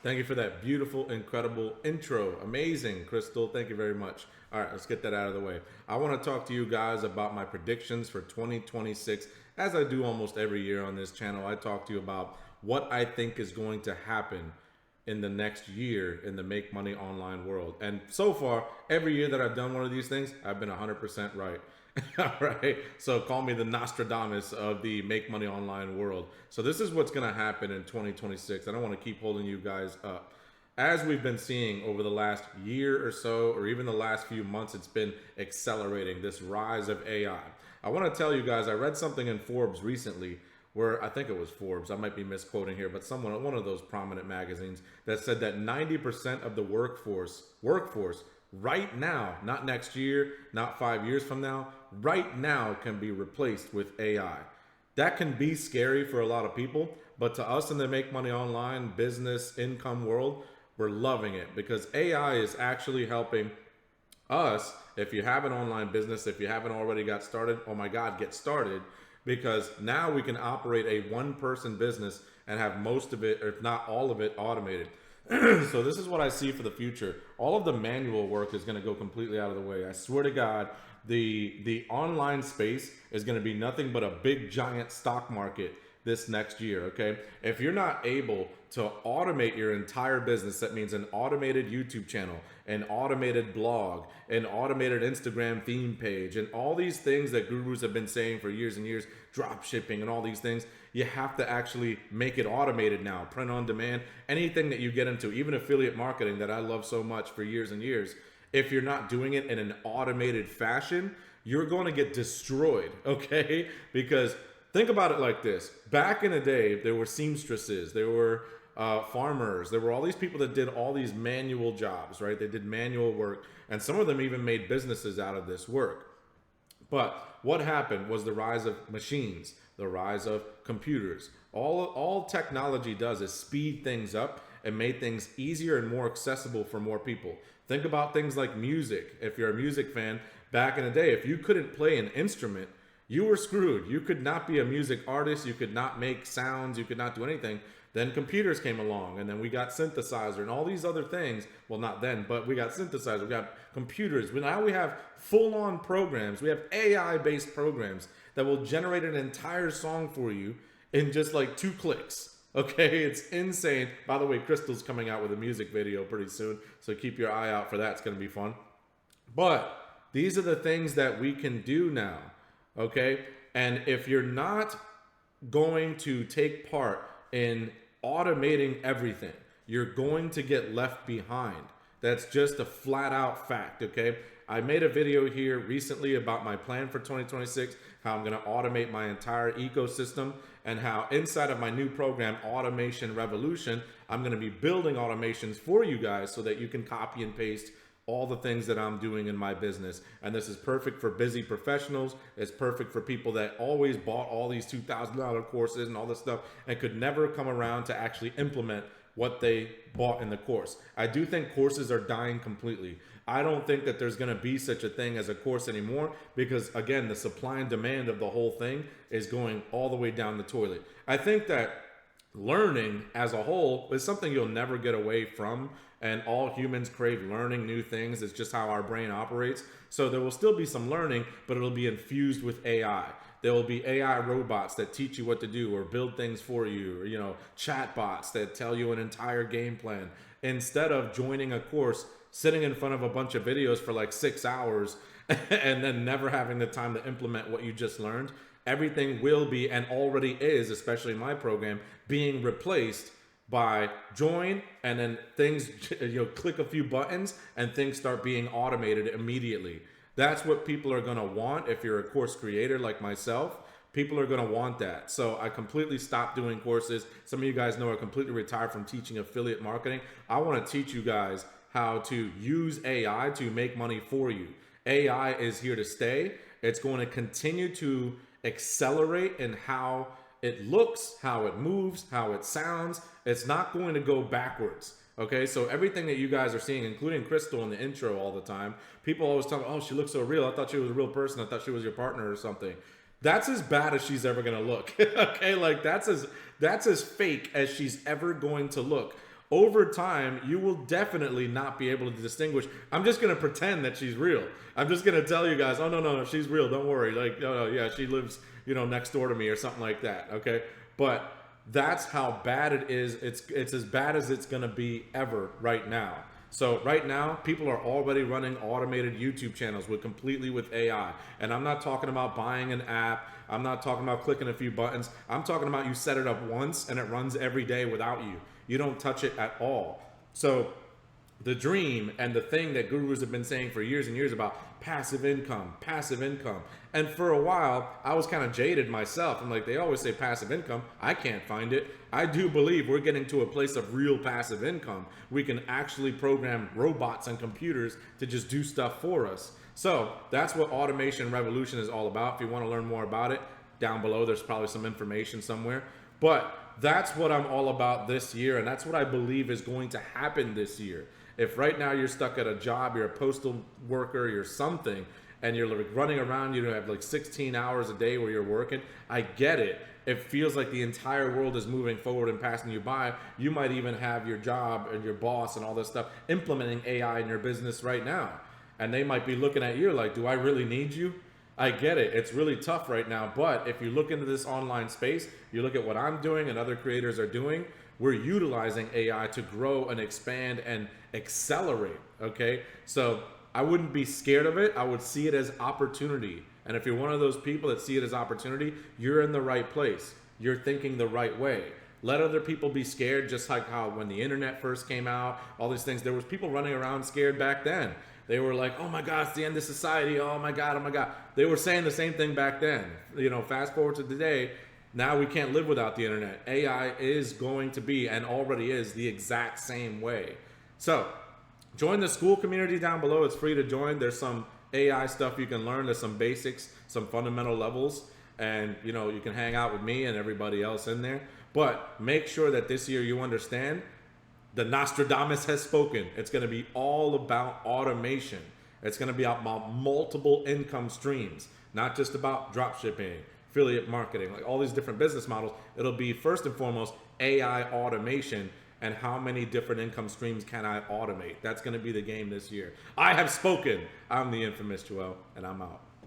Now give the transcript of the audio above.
Thank you for that beautiful, incredible intro. Amazing, Crystal. Thank you very much. All right, let's get that out of the way. I want to talk to you guys about my predictions for 2026. As I do almost every year on this channel, I talk to you about what I think is going to happen in the next year in the make money online world. And so far, every year that I've done one of these things, I've been 100% right. All right. So call me the Nostradamus of the make money online world. So this is what's going to happen in 2026. I don't want to keep holding you guys up. As we've been seeing over the last year or so, or even the last few months, it's been accelerating this rise of AI. I want to tell you guys, I read something in Forbes recently where I think it was Forbes, I might be misquoting here, but someone, one of those prominent magazines, that said that 90% of the workforce right now, not next year, not 5 years from now, right now can be replaced with AI. That can be scary for a lot of people, but to us in the make money online business income world, we're loving it because AI is actually helping us. If you have an online business, if you haven't already got started, oh my God, get started, because now we can operate a one person business and have most of it, or if not all of it, automated. So this is what I see for the future. All of the manual work is going to go completely out of the way. I swear to God, the online space is going to be nothing but a big giant stock market this next year. Okay, if you're not able to automate your entire business, that means an automated YouTube channel, an automated blog, an automated Instagram theme page, and all these things that gurus have been saying for years and years, drop shipping and all these things, you have to actually make it automated now. Print on demand, anything that you get into, even affiliate marketing that I love so much for years and years. If you're not doing it in an automated fashion, you're going to get destroyed, okay? Because think about it like this. Back in the day, there were seamstresses, there were farmers, there were all these people that did all these manual jobs, right? They did manual work, and some of them even made businesses out of this work. But what happened was the rise of machines, the rise of computers. All technology does is speed things up and made things easier and more accessible for more people. Think about things like music. If you're a music fan, back in the day, if you couldn't play an instrument, you were screwed. You could not be a music artist. You could not make sounds. You could not do anything. Then computers came along, and then we got synthesizer and all these other things. Well, not then, but we got synthesizer. We got computers. But now we have full-on programs. We have AI-based programs that will generate an entire song for you in just like 2 clicks. Okay, it's insane. By the way, Crystal's coming out with a music video pretty soon, so keep your eye out for that. It's going to be fun. But these are the things that we can do now. Okay, and if you're not going to take part in automating everything, you're going to get left behind. That's just a flat out fact, okay? I made a video here recently about my plan for 2026, how I'm going to automate my entire ecosystem, and how inside of my new program, Automation Revolution, I'm going to be building automations for you guys so that you can copy and paste all the things that I'm doing in my business. And this is perfect for busy professionals. It's perfect for people that always bought all these $2,000 courses and all this stuff and could never come around to actually implement what they bought in the course. I do think courses are dying completely. I don't think that there's going to be such a thing as a course anymore because, again, the supply and demand of the whole thing is going all the way down the toilet. I think that learning as a whole is something you'll never get away from, and all humans crave learning new things. It's just how our brain operates. So there will still be some learning, but it'll be infused with AI. There will be AI robots that teach you what to do or build things for you, or chat bots that tell you an entire game plan instead of joining a course, sitting in front of a bunch of videos for like 6 hours and then never having the time to implement what you just learned. Everything will be, and already is, especially in my program, being replaced by join, and then things, click a few buttons and things start being automated immediately. That's what people are going to want. If you're a course creator like myself, people are going to want that. So I completely stopped doing courses. Some of you guys know I completely retired from teaching affiliate marketing. I want to teach you guys how to use AI to make money for you. AI is here to stay. It's going to continue to accelerate in how it looks, how it moves, how it sounds. It's not going to go backwards. Okay, so everything that you guys are seeing, including Crystal in the intro all the time, people always tell me, oh, she looks so real. I thought she was a real person. I thought she was your partner or something. That's as bad as she's ever going to look. Okay, like that's as fake as she's ever going to look. over time, you will definitely not be able to distinguish. I'm just going to pretend that she's real. I'm just going to tell you guys, oh, no, she's real. Don't worry. Like, no, yeah, she lives, next door to me or something like that. Okay. But that's how bad it is. It's as bad as it's going to be ever right now. So right now, people are already running automated YouTube channels completely with AI. And I'm not talking about buying an app. I'm not talking about clicking a few buttons. I'm talking about you set it up once and it runs every day without you. You don't touch it at all. So the dream and the thing that gurus have been saying for years and years about passive income. And for a while, I was kind of jaded myself. I'm like, they always say passive income. I can't find it. I do believe we're getting to a place of real passive income. We can actually program robots and computers to just do stuff for us. So that's what Automation Revolution is all about. If you want to learn more about it, down below, there's probably some information somewhere. But that's what I'm all about this year. And that's what I believe is going to happen this year. If right now you're stuck at a job, you're a postal worker, you're something, and you're like running around, you have like 16 hours a day where you're working, I get it. It feels like the entire world is moving forward and passing you by. You might even have your job and your boss and all this stuff implementing AI in your business right now. And they might be looking at you like, do I really need you? I get it. It's really tough right now. But if you look into this online space, you look at what I'm doing and other creators are doing, we're utilizing AI to grow and expand and accelerate, okay? So I wouldn't be scared of it. I would see it as opportunity. And if you're one of those people that see it as opportunity, you're in the right place. You're thinking the right way. Let other people be scared, just like how when the internet first came out, all these things, there was people running around scared back then. They were like, oh my God, it's the end of society. Oh my God, oh my God. They were saying the same thing back then. Fast forward to today, now we can't live without the internet. AI is going to be, and already is, the exact same way. So join the school community down below. It's free to join. There's some AI stuff you can learn. There's some basics, some fundamental levels, and you can hang out with me and everybody else in there. But make sure that this year you understand the Nostradamus has spoken. It's going to be all about automation. It's going to be about multiple income streams, not just about drop shipping, affiliate marketing, like all these different business models. It'll be first and foremost AI automation, and how many different income streams can I automate? That's going to be the game this year. I have spoken. I'm the infamous Joel, and I'm out.